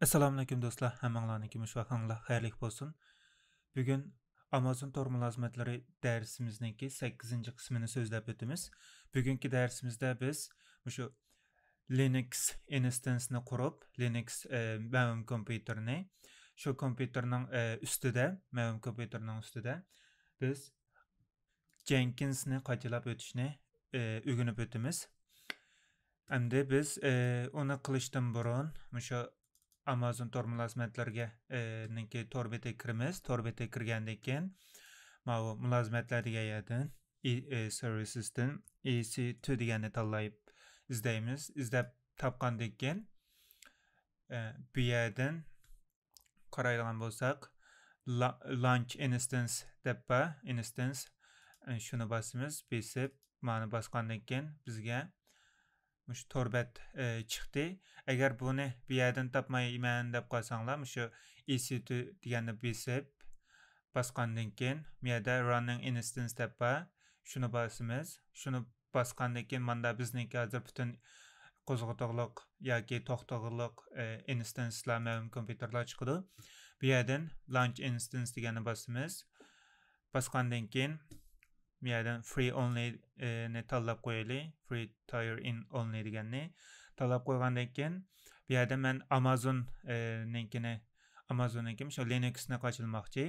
Assalamu alaykum do'stlar, hammanglarning kumush vaqtinglar xayrli bo'lsin. Bugun Amazon tor mulozamatlari darsimizning 8 qismini so'zlab o'tamiz. Bugungi darsimizda biz shu Linux instansini qurib, Linux ma'lum kompyuterni, shu kompyuterning ustida, ma'lum kompyuterning ustida biz Jenkinsni qachilab o'tishni o'rganib o'tamiz. Endi biz uni qilishdan burun shu Amazon tor mulozamatlariga ninki tor beti kiramiz. Tor beti kirgandan keyin mana bu mulozamatlar degan yerdan servicesdan EC2 deganni tanlayib izlaymiz. Izlab topgandan keyin bu yerdan qaraydigan bo'lsak launch instance deb bor. Instance shuni bosamiz. Besib mana bosgandan keyin bizga shu torbet chiqdi. Agar buni bir yerdan topmayman deb qolsanglar, shu EC2 deganni besib bosgandan keyin bu yerda running instance deb bor. Shuni bosamiz. Shuni bosgandan keyin manda bizniki hozir butun qo'zg'otoqliq yoki to'xtog'liq instancelar ma'lum kompyuterlar chiqadi. Bu yerdan launch instance deganni bosamiz. Bosgandan keyin bu yerdan free only ni tanlab qo'yaylik. Free tire in only deganni tanlab qo'ygandan keyin bu yerda men Amazon'ninkini shu Linux'ni qochilmoqchi.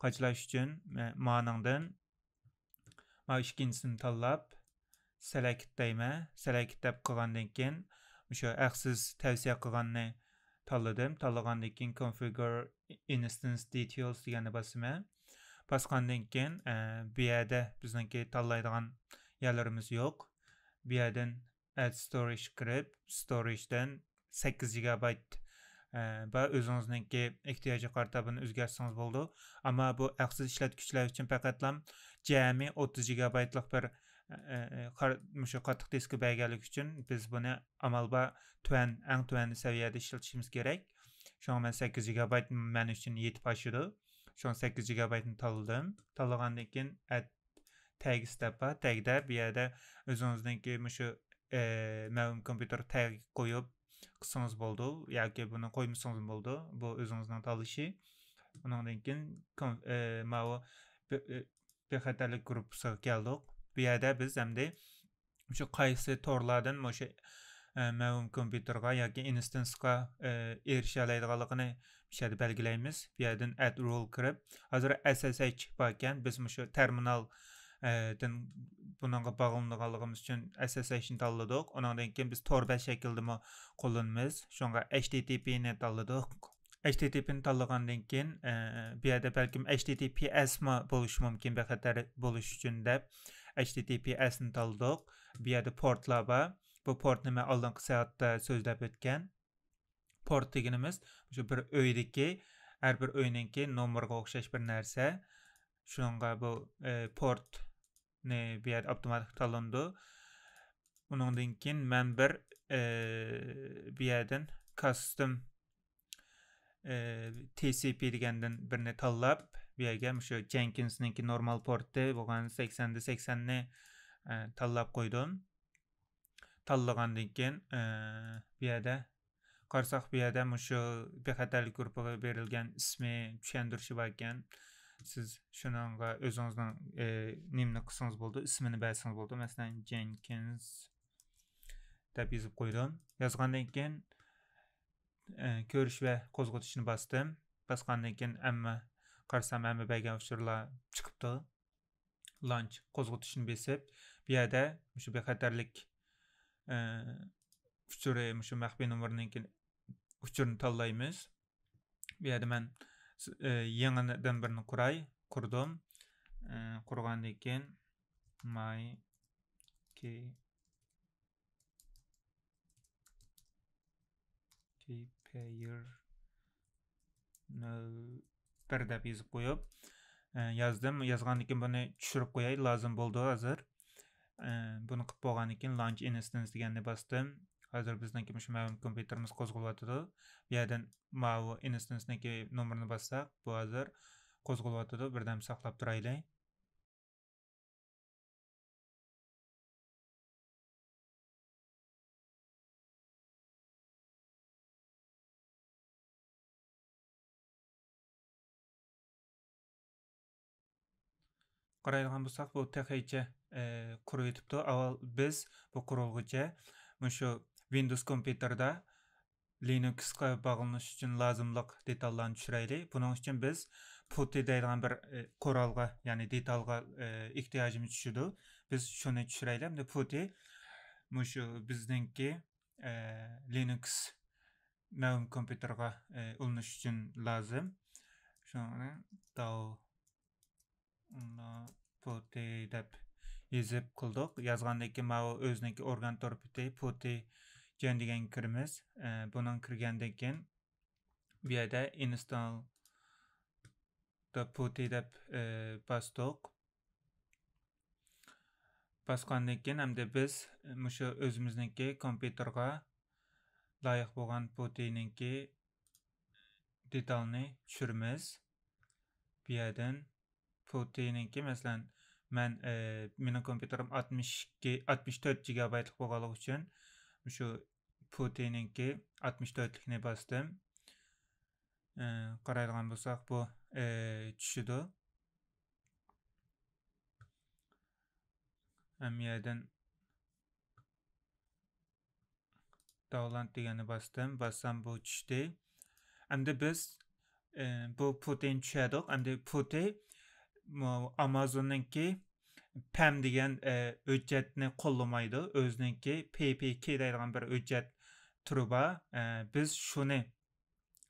Qochilash uchun maningdan mana ikkinchisini tanlab select deyman. Select deb qilgandan keyin shu haqsiz tavsiya qilganni tanladim. Tanlagandan keyin configure instance details deganni bosaman. Bosgandan keyin bu yerda bizningki tanlaydigan yerlarimiz yo'q. Bu yerdan add storage kirib, storagedan 8 GB va o'zingizninki ehtiyoji qarta buni o'zgartsangiz bo'ldi. Ammo bu haqsiz ishlatgichlar uchun faqatlam jami 30 GB'lik bir shu qattiq diski berganlik uchun biz buni amalba eng tuvan saviyada ishlatishimiz kerak. Şu an ben 8 GB men uchun yetib oshidi. Şu an 8 GB'ni tanladim. Tanlagandan keyin add tags deb bor. Tagda bu yerda o'zingizninki shu ma'lum kompyuter tag qo'yib qilsangiz bo'ldi yoki buni qo'ymasangiz bo'ldi. Bu o'zingizning tanlashi. Undan keyin mana bexatarlik gruppasiga keldik. Bu yerda biz endi shu qaysi torlardan shu ma'lum kompyuterga yoki instansga erisha oladiganligini bu yerda belgilaymiz. Bu yerdan add rule kirib, hozir SSH bor ekan, biz shu terminal dan bununla bağlanganligimiz uchun SSH'ni tanladik. Ondan keyin biz torba shaklida qo'llanamiz. Shunga HTTP ni tanladik. HTTP'ni tanlagandan keyin bu yerda balkim HTTPS mi bo'lishi mumkin bexatar bo'lish uchun deb HTTPS ni tanladik. Bu yerda portlar bor. Bu port nima oldingi soatda so'zlab o'tgan. Port deganimiz shu bir uydagi har bir uyninki nomerga o'xshash bir narsa. Shunga bu port ne bu yer avtomatik tanlandi. Undan keyin men bir bu yerdan custom TCP degandan birini tanlab, bu yerga shu Jenkins'ninki normal porti bo'lgan 80 ni tanlab qo'ydim. Tanlagandan keyin bu yerda qarasak, bu yerda shu bexatarlik guruhiga berilgan ismi tushundirishi bor ekan. Siz shuningga o'zingizning nimni qilsangiz bo'ldi, ismini bersangiz bo'ldi. Masalan, Jenkins deb yozib qo'ydim. Yozgandan keyin ko'rish va qo'zg'atishni bosdim. Bosgandan keyin qarasam hamma bergan uchurlar chiqibdi. Launch qo'zg'atishni besib, bu yerda shu bexatarlik uchuri shu maxfiy nomerning uchurini tanlaymiz. Bu yerda men yangidan birini qurdim. Qurgandan keyin my payer no bir deb yozib qo'yib yozdim. Yozgandan keyin buni tushirib qo'yay, lozim bo'ldi hozir. Buni qilib bo'lgandan keyin launch instance deganni bosdim. Hozir bizningki shu ma'lum kompyuterimiz qo'zg'alyotdi. Bu yerdan mana instance'niki nomerini bossak, bu hozir qo'zg'alyotdi. Birdan saqlab turaylik. qaraydigan bo'lsak, bu texaycha qurib yetibdi. Avval biz bu qurulg'icha shu Windows kompyuterda Linux'ga bağlanış üçün lazımlıq detallarını düşürəylik. Bunun üçün biz PuTTY deyilən bir qoralğa, yəni detalğa ehtiyacımız düşüdü. Biz şunu düşürəylik. PuTTY şu bizdenki Linux mövüm kompüterga ulunuş üçün lazım. Şunu da PuTTY dep yazıp qıldıq. Yazğandaki mavi özüneki organ torpiti PuTTY degan kirimiz. Bunun kirgandan keyin bu yerda install PuTTY deb basdik. Basqandan keyin hamda biz shu o'zimizniki kompyuterga loyiq bo'lgan PuTTY'ninki detalni tushiramiz. Bu yerdan PuTTY'ninki masalan mening kompyuterim 64 GB bo'lganligi uchun şu PuTTY'ninki 64'likni bastım. Qaraydigan bo'lsak, bu tushidi. Ham yerdan download deganni bastım. Bassam bu tushdi. Endi biz bu PuTTY'ni tushirdik. Endi PuTTY Amazon'ninki PAM degan hujjatni qo'llamaydi. O'zininki PPK deydigan bir hujjat turi bor. Biz shuni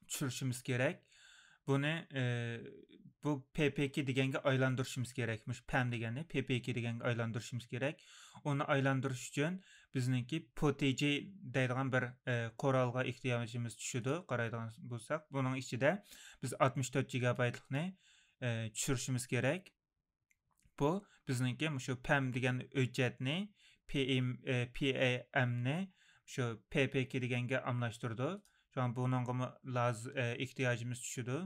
tushirishimiz kerak. Buni bu PPK deganga aylantirishimiz kerakmish. PAM deganni PPK deganga aylantirishimiz kerak. Uni aylantirish uchun bizningki PuTTY deydigan bir qoralga ehtiyojimiz tushidi. Qaraydigan bo'lsak, buning ichida biz 64 GB-likni tushirishimiz kerak. Bu bizningki shu PAM degan hujjatni PAMni shu PPK deganga almashtirdi. Şu an bununla ehtiyacımız tushidi.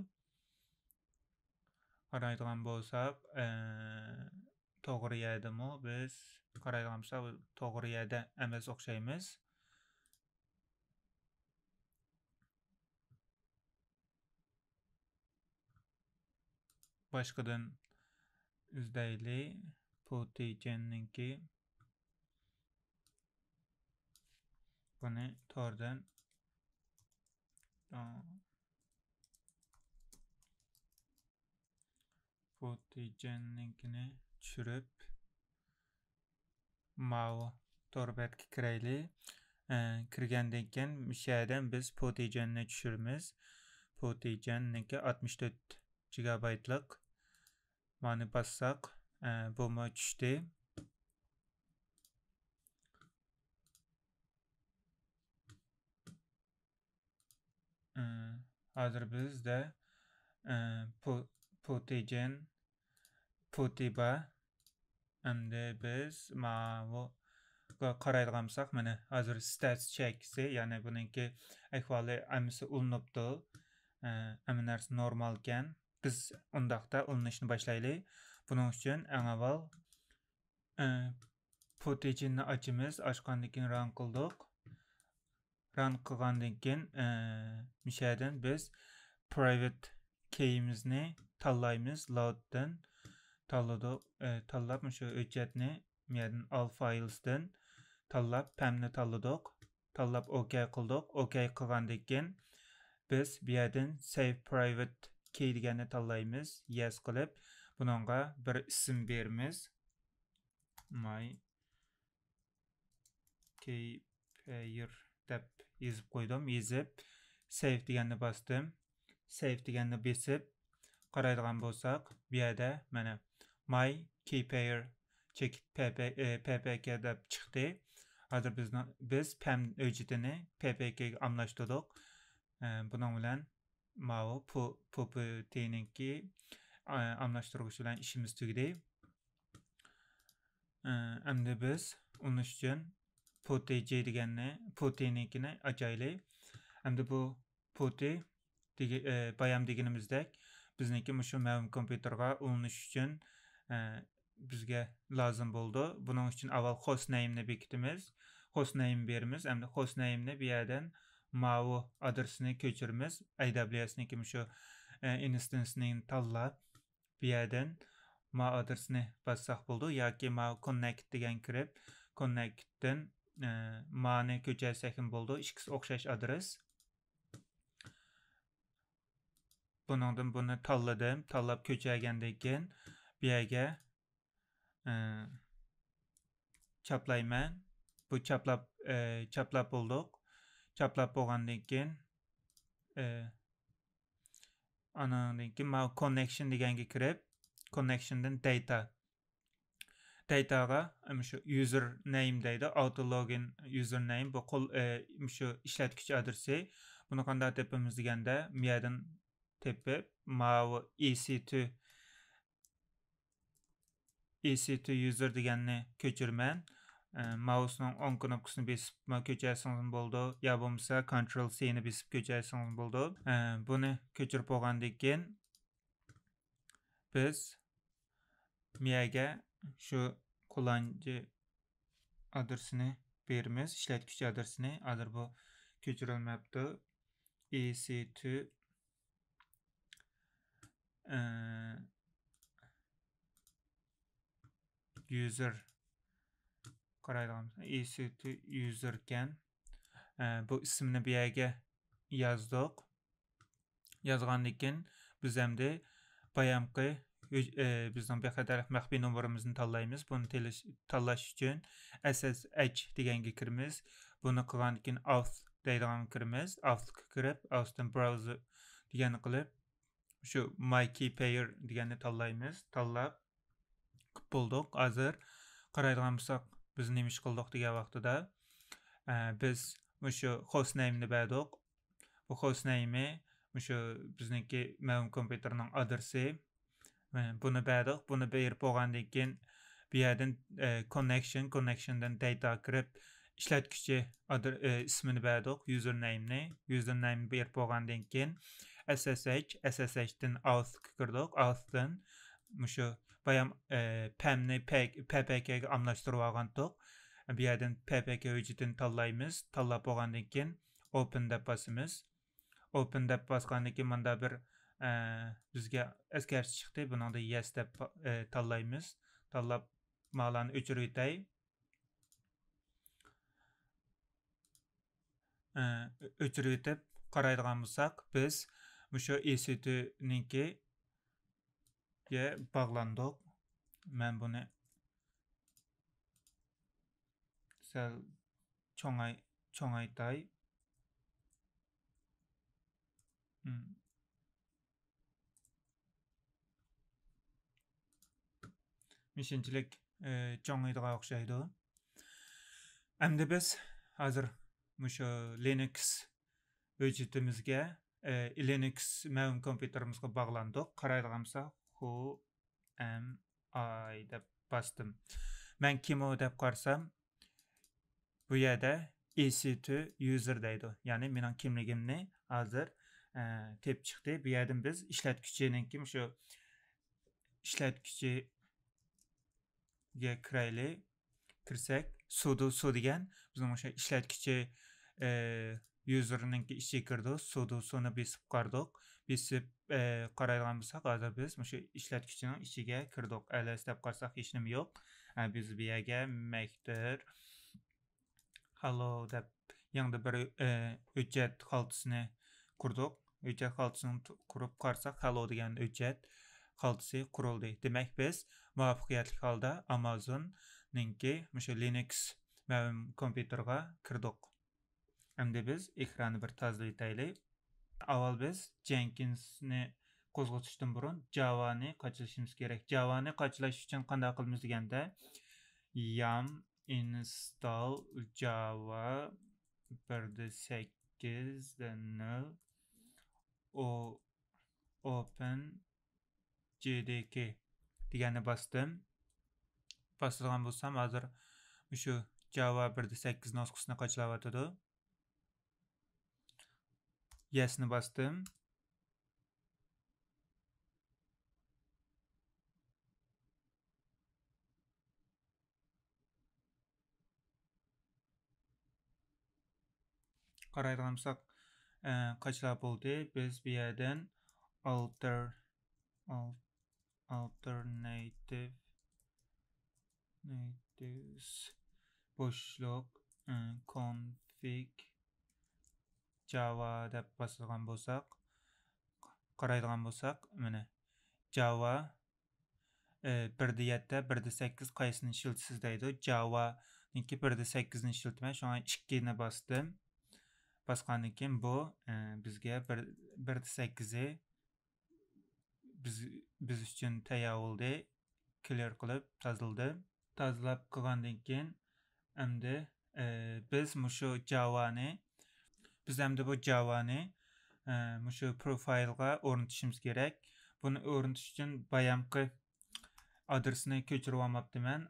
Qaraydigan bo'lsak, to'g'ri yerdami? Biz qaraydigan bo'lsak, to'g'ri yerda emas o'xshaymiz. Boshqadan izlaylik. PuTTY'ninki buni to'g'ridan PuTTY'ninkini tushirib mavi to'rbetga kiraylik. Kirgandan keyin o'sha yerdan biz PuTTY'ni tushiramiz. PuTTY'ninki 64 GB-lik. Mana bassak, bu mu tushdi. Hozir bizda PuTTY bor. Endi biz mavi qaraydigan bo'lsak, mana hozir stats checkisi, ya'ni buningki ahvoli amisi ulinibdi. Hamma narsa normal ekan. Biz undaqda ulinishni boshlaylik. Buning uchun eng avval PuTTY'ni ochamiz. Ochgandan keyin run qildik. Run qilgandan keyin mishadan biz private key'imizni tanlaymiz. Load'dan tanlab shu hujjatni yerdan all files'dan tanlab PAMni tanladik. Tanlab OK qildik. OK qilgandan keyin biz bu yerdan save private key deganni tanlaymiz. Yes qilib buningga bir ism beramiz. My key pair deb yozib qo'ydim. Yozib save deganni bosdim. Save deganni besib qaraydigan bo'lsak, bu yerda mana my key pair check ppk deb chiqdi. Hozir biz PAM hujjatini ppk ga almashtirdik. Buning bilan mavi PuTTY'ninki almashtiruvchi bilan ishimiz tugadi. Endi biz uning uchun PuTTY deganni PuTTY'ninkini ochaylik. Endi bu PuTTY bayam deganimizdek bizniki shu mavjud kompyuterga ulanish uchun bizga lozim bo'ldi. Buning uchun avval hostname'ni bekitamiz. Hostname beramiz. Endi hostname'ni bu yerdan mavi adresini ko'chiramiz. AWS'niki shu instance'ni tanlab bu yerdan ma adresini bassak buldu yoki ma connect degan kirib connect'dan ma'ni ko'chirsak buldu. İkisi o'xshash adres. Buningdan buni tanladim. Tanlab ko'chirgandan keyin bu yerga chaplayman. Bu chaplab buldik. Chaplab bo'lgandan keyin anandan keyin ma connection deganga kirib connectiondan dataga shu username deydi. Auto login username bu shu ishlatuvchi adresi. Buni qanday tepamiz deganda bu yerdan tepib ma EC2 user deganni ko'chirman. Mouse'ning on knopkasini besib ko'chirsangiz bo'ldi. Ya bo'lmasa Ctrl C ni besib ko'chirsangiz bo'ldi. Buni ko'chirib bo'lgandan keyin biz miyaga shu kullanıcı adresini beramiz, ishlatuvchi adresini. Hozir bu ko'chirilmayapti. EC2 user qaraydigan EC2 user ekan. Bu ismini bu yerga yozdik. Yozgandan keyin biz endi bayamqi bizning bexatarlik maxfiy nomerimizni tanlaymiz. Buni tanlash uchun SSH deganga kiramiz. Buni qilgandan keyin auth deydigan kiramiz. Authga kirib, authdan browser deganni qilib, shu my key pair deganni tanlaymiz. Tanlab bo'ldik. Hozir qaraydigan bo'lsak, biz nima ish qildik degan vaqtida biz shu hostname'ni berdik. Bu hostname'i shu bizningki ma'lum kompyuterning adresi. Buni berdik. Buni berib bo'lgandan keyin bu yerdan connectiondan data kirib ishlatuvchi ismini berdik, username berib bo'lgandan keyin SSH'dan auth kirdik. Auth'dan shu bayam PAM'ni PPK'ga almashtirib olgandik. Bu yerdan PPK widgetini tanlaymiz. Tanlab bo'lgandan keyin open deb basamiz. Open deb basgandan keyin menda bir bizga eskarchi chiqdi. Buningda yes deb tanlaymiz. Tanlab ma'lani o'chirib o'tay. O'chirib o'tib qaraydigan bo'lsak, biz shu EC2 ninki ga bağlandık. Ben bunu sel çoğaytay. Mishinchilik çoğaydığa o'xshaydi. Endi biz hozir shu Linux widgetimizga Linux ma'lum kompyuterimizga bağlandık. Qaraydigan bo'lsak, I deb bastım. Men kim o deb qarsam, bu yerda EC2 user deydi. Ya'ni mening kimligimni hozir tep chiqdi. Bu yerdan biz ishlatuvchininki shu ishlatuvchiga kirsak, sudo degan bizning o'sha ishlatuvchi userninki ichiga kirdi. Sudosini besib qardik. Besib qaraydigan bo'lsak, hozir biz shu ishlatuvchining ichiga kirdik. Ls deb qarsak hech nima yo'q. Biz bu yerga makdir hello deb yangi bir hujjat xaltasini qurdik. Hujjat xaltasini qurib qarsak, hello degan hujjat xaltasi qurildi. Demak, biz muvaffaqiyatli holda Amazonninki shu Linux ma'lum kompyuterga kirdik. Endi biz ekronni bir tozalab avval biz Jenkinsni qo'zg'atishdan burun Java'ni qachilashimiz kerak. Java'ni qachilash uchun qanday qilamiz deganda yum install java 1.8.0 open jdk deganni bosdim. Bostirgan bo'lsam, hozir shu Java 1.8 nusxasini qachilayotdi. Yes'ni bastım. Qaraydigan bo'lsak, qachilab bo'ldi. Biz bu yerdan alter Alternatives boşluq config Java deb basılgan bolsak, qaraydigan bolsak, mana Java 1.7, 1.8 qaysini işiltisiz deydi. Java niki 1.8'ni işiltmə, şuna 2'ni bastım. Basqandan keyin bu bizga 1.8'i biz üçün tayyor bo'ldi. Clear qilib tozaldi. Tozalab qilgandan keyin endi biz mushu Java'ni bu Java'ni mushu profilga o'rnatishimiz kerak. Buni o'rnatish uchun bayamqi adresini ko'chirib olmabdiman.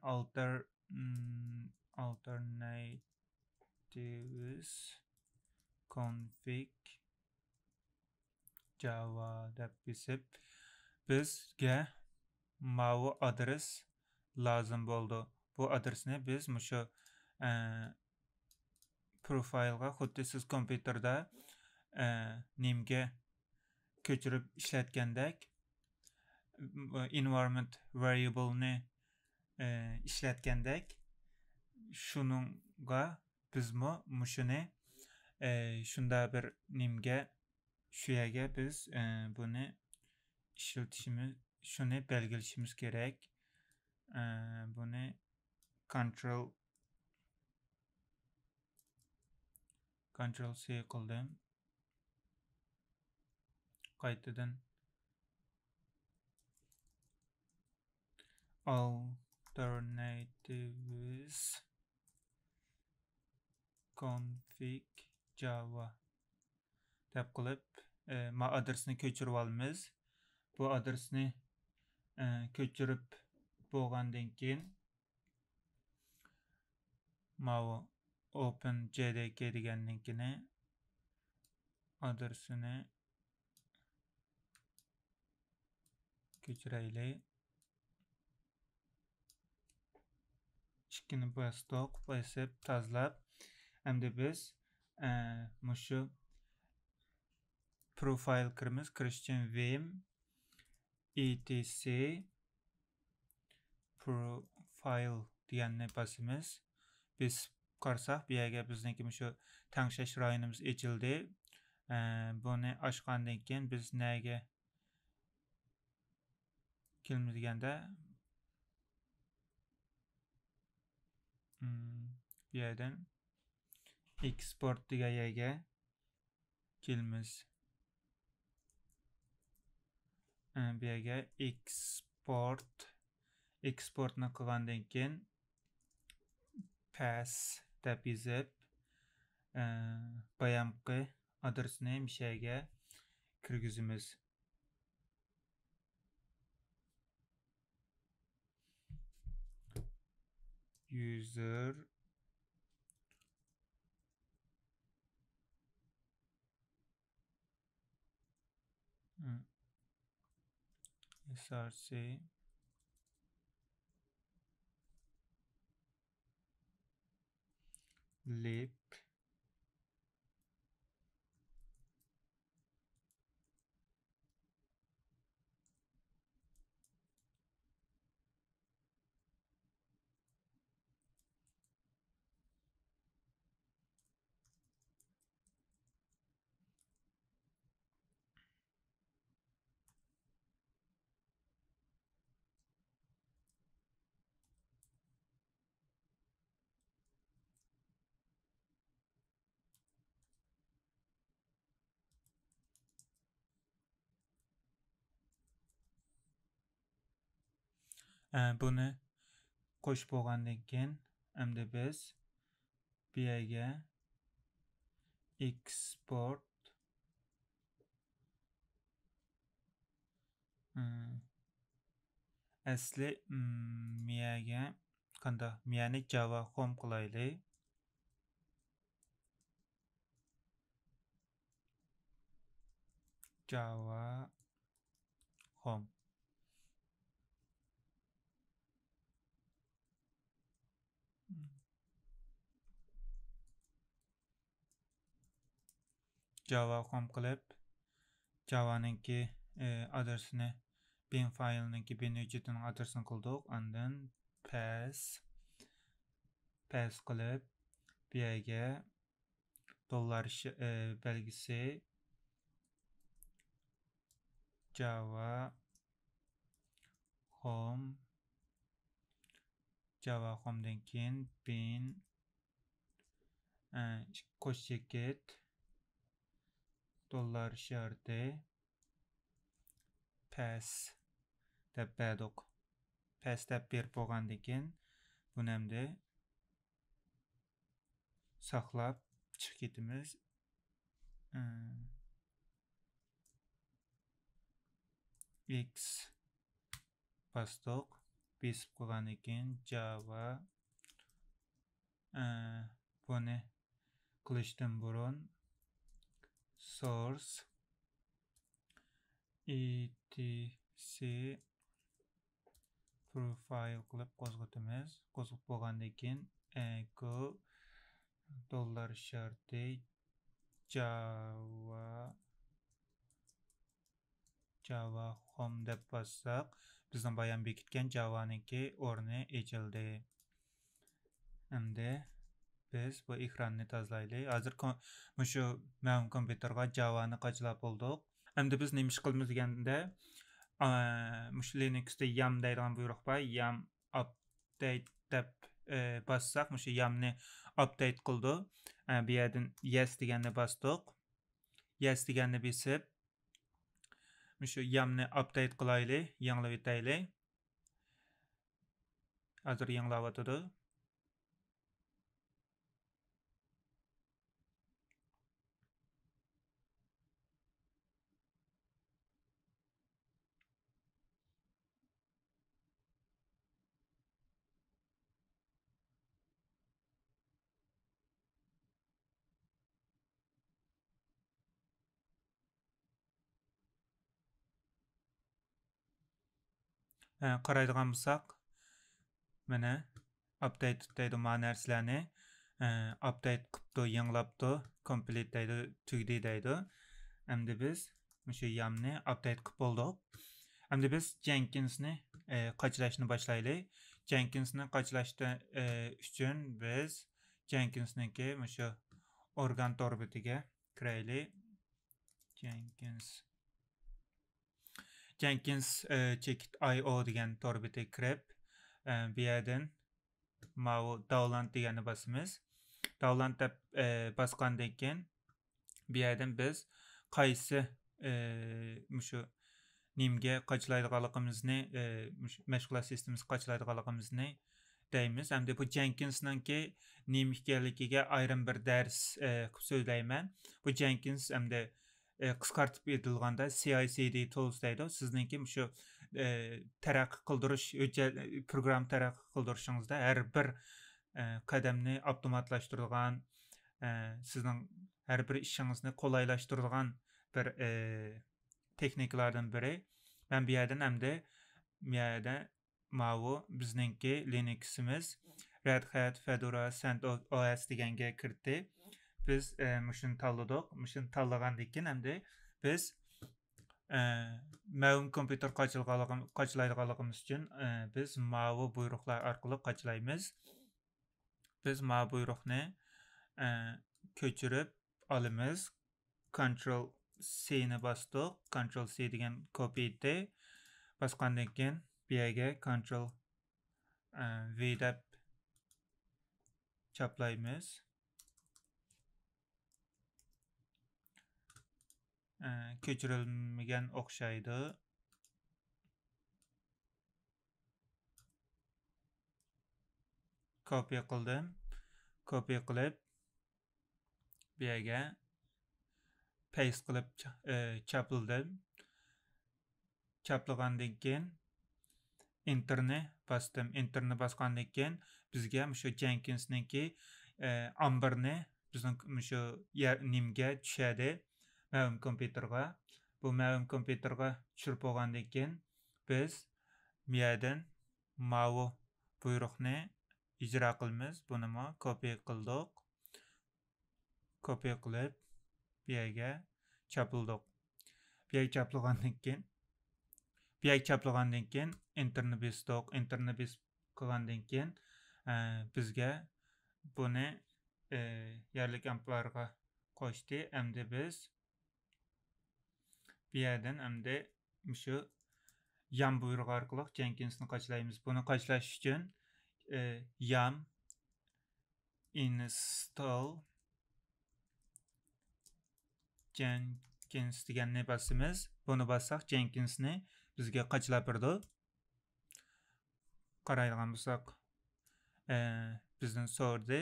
Alternatives config Java deb bisib bizga mavi adres lazım bo'ldi. Bu adresni biz mushu profilga xuddi siz kompyuterda nimga ko'chirib ishlatgandek environment variable'ni ishlatgandek shuningga bizmi mushuni shunda bir nimga shu yerga biz buni ishlatishimiz, shuni belgilashimiz kerak. Buni Ctrl C qildim. Qaytadan alternatives config Java deb qilib ma adresini ko'chirib olamiz. Bu adresni ko'chirib bo'lgandan keyin mavi OpenJDK deganninkini adresini ko'chiraylik. 2'ni basib tozalab, endi biz mushu profil kirimiz, kirish uchun vim etc profile deganni basimiz. Biz qarsak, bu yerga bizniki mushu tangshash rayonimiz ochildi. Buni ochgandan keyin biz nega kelamiz deganda bu yerdan export degan yerga kelamiz. Bu yerga exportni qilgandan keyin pass deb yozib bayamqi adresini bu yerga kirgizamiz. User src lib buni qo'shib bo'lgandan keyin endi biz bu yerga export asli miyaga qanda miyani Java home qilaylik. Java home qilib Java'ningki adresini bin faylınınki bin ücretinin adresini kıldık. Ondan pass kılıp bir yerge dollar belgisi Java Home Java.com'dan keyin bin koşeket dollar işareti pass dep berdik. Pass dep berip bolgandan keyin bunu hemde saklap çıkıp ketimiz. X bastık. Besip koygandan keyin Java bunu kılıştan burun source etc profile kılıp kozgatımız. Kozgup bolgandan keyin go dollar işareti Java home dep bassak bizden bayan bekitken Java'nınki orne ecildi. Hemde biz bu ekranını tazlaylı. Hazır şu mənim kompüterga Java'nı qaçılap bolduq. Hemde biz neymiş qılmız degende mush Linux'da yam deydigan buyruq var. Yam update dep bassak mush yamni update qıldı. Bu yerden yes degende bastık. Yes degende besip mush yamni update qılaylı, yanılap etaylı. Hazır yanılap atıdı. Qaraydigan bolsak, mana update deydi ma narsalarni update qıptı, yanılaptı, complete deydi, tügdi deydi. Endi biz şu yamni update qıp bolduq. Endi biz Jenkins'ni qaçılashni başlaylı. Jenkins'ni qaçılashda üçün biz Jenkins'ninki şu organ torbitiga kirayli. Jenkins checkit.io degan torbitiga kirib, bu yerdan mau download degani basamiz. Download deb basgandan keyin bu yerdan biz qaysi mushu nimga qaçılaydiganligimizni mashg'ulot sistemasi qaçılaydiganligimizni deymiz. Hamda bu Jenkins'ninki nim ekanligiga ayrim bir dars qilib so'zlayman. Bu Jenkins hamda qisqartib aytilganda CI/CD tools deydi. Sizningki shu taraqqiy qildirish program taraqqiy qildirishingizda har bir qadamni avtomatlashtirilgan, sizning har bir ishingizni qulaylashtirilgan bir texnikalardan biri. Ben bu yerdan hamda bu yerda mau bizningki Linux'imiz Red Hat, Fedora, CentOS deganga kirdi. Biz muşun tanladık. Muşun tanlagandan keyin hamda biz ma'lum kompüter qaçılaydiganligimiz üçün biz mau buyruqlar orqali qaçılaymiz. Biz mau buyruqni ko'chirib olamiz. Ctrl C'ni bastık. Ctrl C degan kopiydi. Basqandan keyin bu yerga Ctrl V deb chaplaymiz. Ko'chirilmagan o'xshaydi. Kopiya qildim. Kopiya qilib bu yerga paste qilib chapladim. Chaplagandan keyin enterni bastım. Enterni basgandan keyin bizga shu Jenkins'ninki amberni bizning shu nimga tushadi. Ma'lum kompüterga. Bu ma'lum kompüterga tushirib bo'lgandan keyin biz bu yerdan mau buyruqni icra qilamiz. Buni kopiya qildik. Kopiya qilib bu yerga chapladik. Bu yerga chaplagandan keyin bu bir çaplagandan keyin interni bestok, interni bes qilgandan keyin bizga buni yerlik amplarga qo'shdi. Endi biz bu yerdan endi shu yam buyrug'i orqali Jenkinsni qaçlaymiz. Buni qaçlash uchun yam install Jenkins deganni basamiz. Buni bassaq Jenkinsni bizga qaçlab berdi. Qaraydigan bo'lsak, bizning so'rdi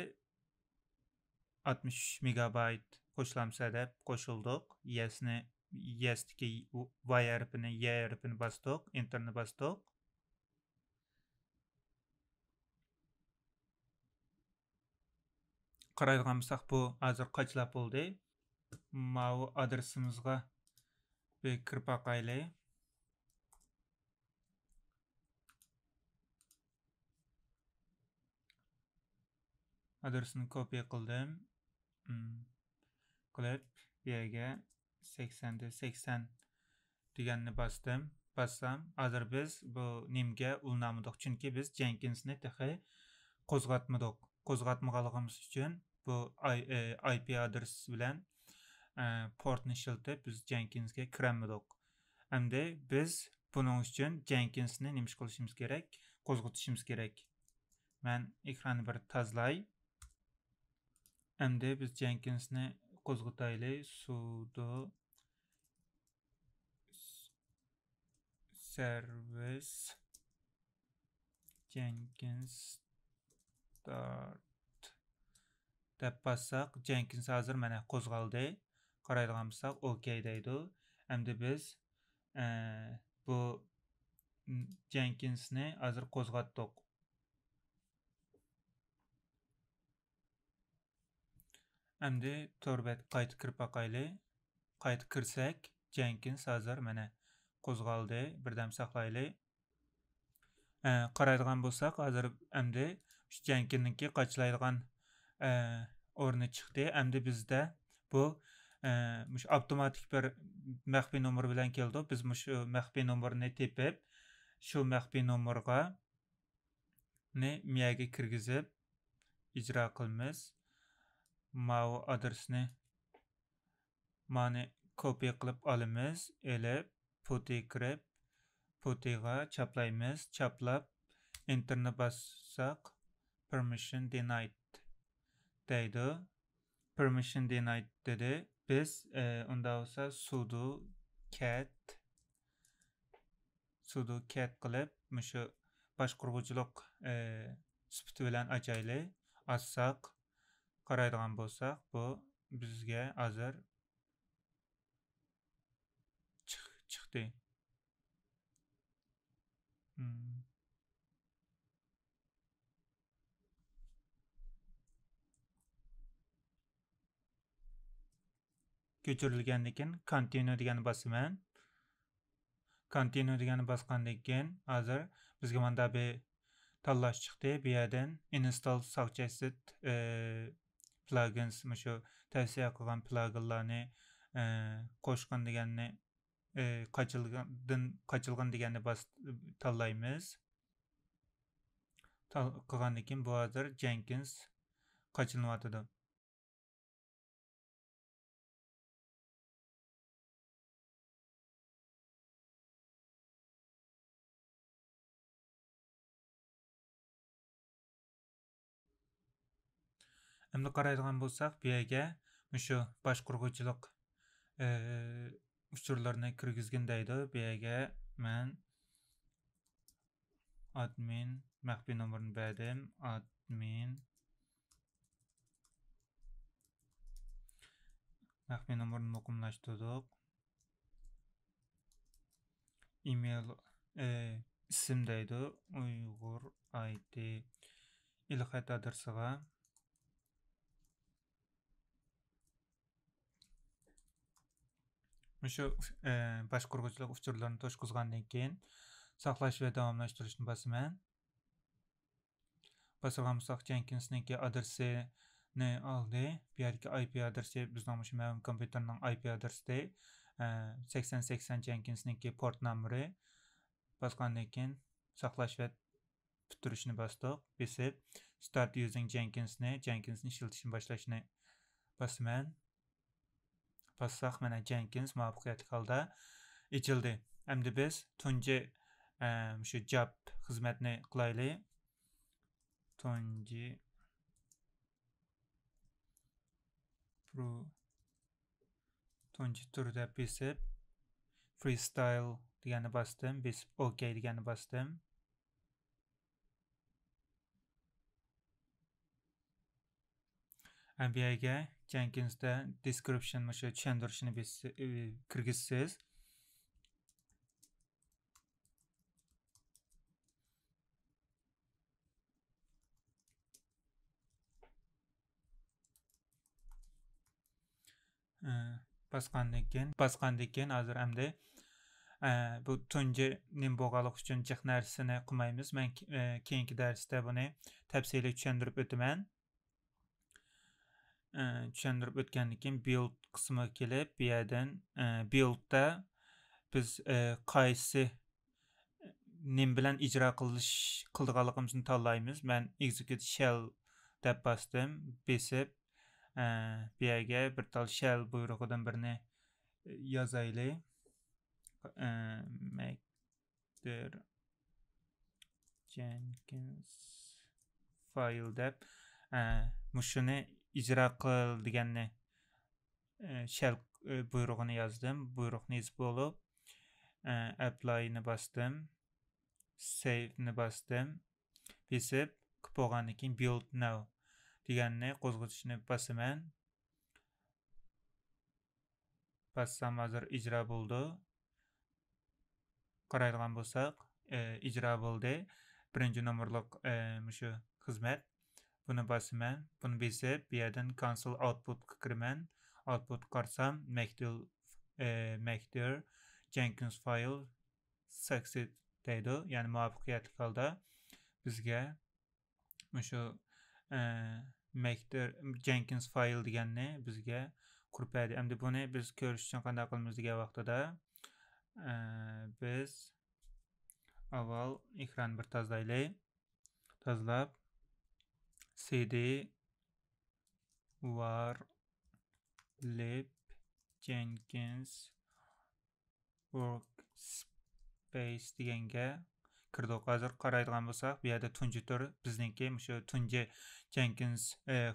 63 megabayt qo'shilamsa deb qo'shildik. Yes'diki Y harfini, Y harfini basdik, enterni basdik. Qaraydigan bo'lsak, bu hozir qaçlab bo'ldi. Mau adresimizga bir kirib baqayli. Adresini kopya qildim. Qilib, bu yerga 80 deganni basdim. Bassam, hozir biz bu nimga ulanamidik. Chunki biz Jenkinsni texi qo'zg'atmadik. Qo'zg'atmaganligimiz uchun bu IP adres bilan portni ishlatib biz Jenkinsga kiramadik. Endi biz buning uchun Jenkinsni nima qilishimiz kerak? Qo'zg'atishimiz kerak. Men ekranni bir tozalay. Endi biz Jenkinsni qo'zg'ataylik. Sudo service Jenkins start deb bassaq, Jenkins hozir mana qo'zg'aldi. Qaraydigan bo'lsak, OK deydi. Endi biz bu Jenkinsni hozir qo'zg'atdik. Endi to'rbat qayta kirib baqayli. Qayta kirsak, Jenkins hozir mana qo'zg'aldi. Birdam saqlayli. Qaraydigan bo'lsak, hozir endi shu Jenkinsniki qaçlaydigan o'rni chiqdi. Endi bizda bu avtomatik bir maxfiy nomer bilan keldi. Biz shu maxfiy nomerni tepib, shu maxfiy nomerga miyaga kirgizib ijro qilamiz. Mau adresni mani kopya qilib olamiz. Elib, put'i kirib, put'iga chaplaymiz. Chaplab, enterni bassaq, permission denied deydi. Permission denied dedi. Biz unda olsa sudo cat qilib, shu boshquruvchilik sifati bilan ochayli. Açsaq, qaraydigan bo'lsak, bu bizga hozir chiqdi. Ko'chirilgandan keyin continue deganni bosaman. Continue deganni bosgandan keyin hozir bizga mana bir tanlash chiqdi. Bu yerdan install suggested plugins shu tavsiya qilgan pluginlarni qo'shgan deganni qochilgan deganni tanlaymiz. Qilgandan keyin bu hozir Jenkins qochilyapti. Endi qaraydigan bo'lsak, bu yerga shu boshquruvchilik uchurlarni kirgizgin deydi. Bu yerga men admin maxfiy nomerini berdim. Admin maxfiy nomerini muqimlashtirdik. Email ism deydi. Uyg'ur IT ilxat adresiga shu boshquruvchilik uchurlarini to'shqizgandan keyin saqlash va davomlashtirishni bosaman. Bosgan bo'lsak, Jenkinsniki adresini oldi. Bu yerga IP adresi bizning shu ma'lum kompyuterning IP adresi 8080 Jenkinsniki port nomeri. Basqandan keyin saqlash va bitirishni basdıq. Besib start using Jenkins'ni işletishni boshlashni basaman. Bassaq mana Jenkins muvaffaqiyatli holda ochildi. Endi biz tunji shu job xizmatni qilaylik. Tunji turda besib freestyle deganni bosdim. Besib OK deganni bosdim. Bu yerga Jenkins'da description shu tushuntirishni kirgizsiz. Basqandan keyin hozir endi bu tunji nim bo'lganlik uchun jiq narsani qilmaymiz. Men keyingi darsda buni tafsiliy tushuntirib o'taman. Tushuntirib o'tgandan keyin build qismiga kelib, bu yerdan buildda biz qaysi nim bilan ijro qildiganligimizni tanlaymiz. Men execute shell deb bosdim. Besib bu yerga bir tal shell buyrug'idan birini yozaylik. Make Jenkins file deb mushuni ijro qil deganni shell buyrug'ini yozdim. Buyruqni yozib bo'lib apply'ni bosdim. Save'ni bosdim. Besib qilib bo'lgandan keyin build now deganni qo'zg'atishni bosaman. Bassam hozir ijro bo'ldi. Qaraydigan bo'lsak, ijro bo'ldi. Birinchi nomerlik shu xizmat. Buni bosaman. Buni besib, bu yerdan console output kiraman. Output qarsam make Jenkins file succeed deydi. Ya'ni muvaffaqiyatli holda bizga shu Jenkins file deganni bizga qurib berdi. Endi buni biz ko'rish uchun qanday qilamiz degan vaqtida biz avval ekranni bir tozalaylik. Tozalab cd var lib Jenkins workspace deganga kirdik. Hozir qaraydigan bo'lsak, bu yerda tunji tur bizningki shu tunji Jenkins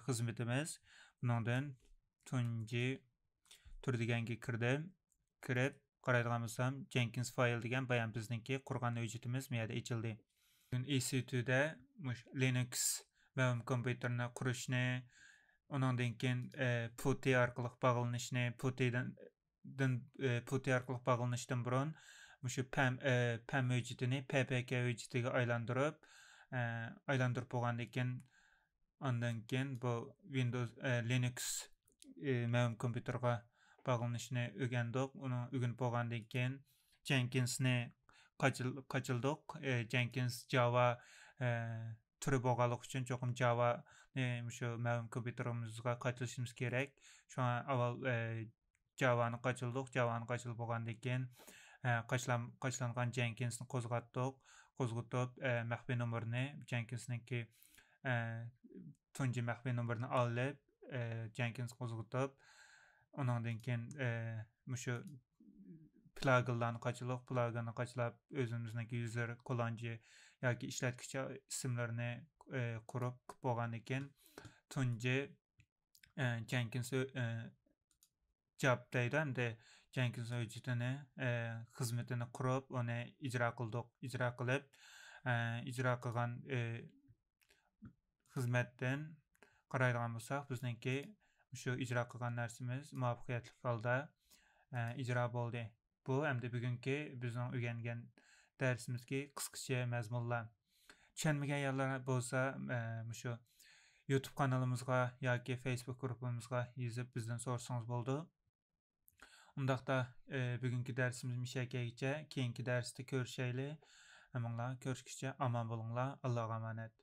xizmatimiz. Bundan tunji tur deganga kirdim. Kirib qaraydigan bo'lsam, Jenkins file degan bayan bizningki qurgan hujjatimiz bu yerda ochildi. EC2'da Linux mavjud kompyuterni qurishni, undan keyin PuTTY orqali bog'lanishni, PuTTY orqali bog'lanishdan burun shu PAM hujjatini PPK hujjatiga aylantirib bo'lgandan keyin ondan keyin bu Windows Linux mavjud kompyuterga bog'lanishni o'rgandik. Uni o'rganib bo'lgandan keyin Jenkinsni qachildik. Jenkins Java turi bo'lganlik uchun cho'qim Java shu mavjud kompyuterimizga qachilishimiz kerak. Şu an avval Java'ni qachildik. Java'ni qachilib bo'lgandan keyin qachilangan Jenkinsni qo'zg'atib maxfiy nomerni Jenkinsningki tunji maxfiy nomerini olib Jenkins qo'zg'atib, undan keyin shu pluginlarni qachilab o'zimizningki user kullanıcı yoki ishlatuvchi ismlarini qurib bo'lgandan keyin tunji Jenkins job deydi. Endi Jenkins hujjatini xizmatini qurib, uni ijro qildik. Ijro qilib, ijro qilgan xizmatdan qaraydigan bo'lsak, bizningki shu ijro qilgan narsamiz muvaffaqiyatli holda ijro bo'ldi. Bu endi bugungi bizning o'rgangan darsimizga qisqacha mazmunlar. Tushunmagan yerlar bo'lsa, shu YouTube kanalimizga yoki Facebook guruhimizga yozib bizdan so'rasangiz bo'ldi. Undaqda bugungi darsimiz mishakayicha, keyingi darsda ko'rishaylik. Hammalar ko'rishguncha omon bo'linglar. Allohga omonat.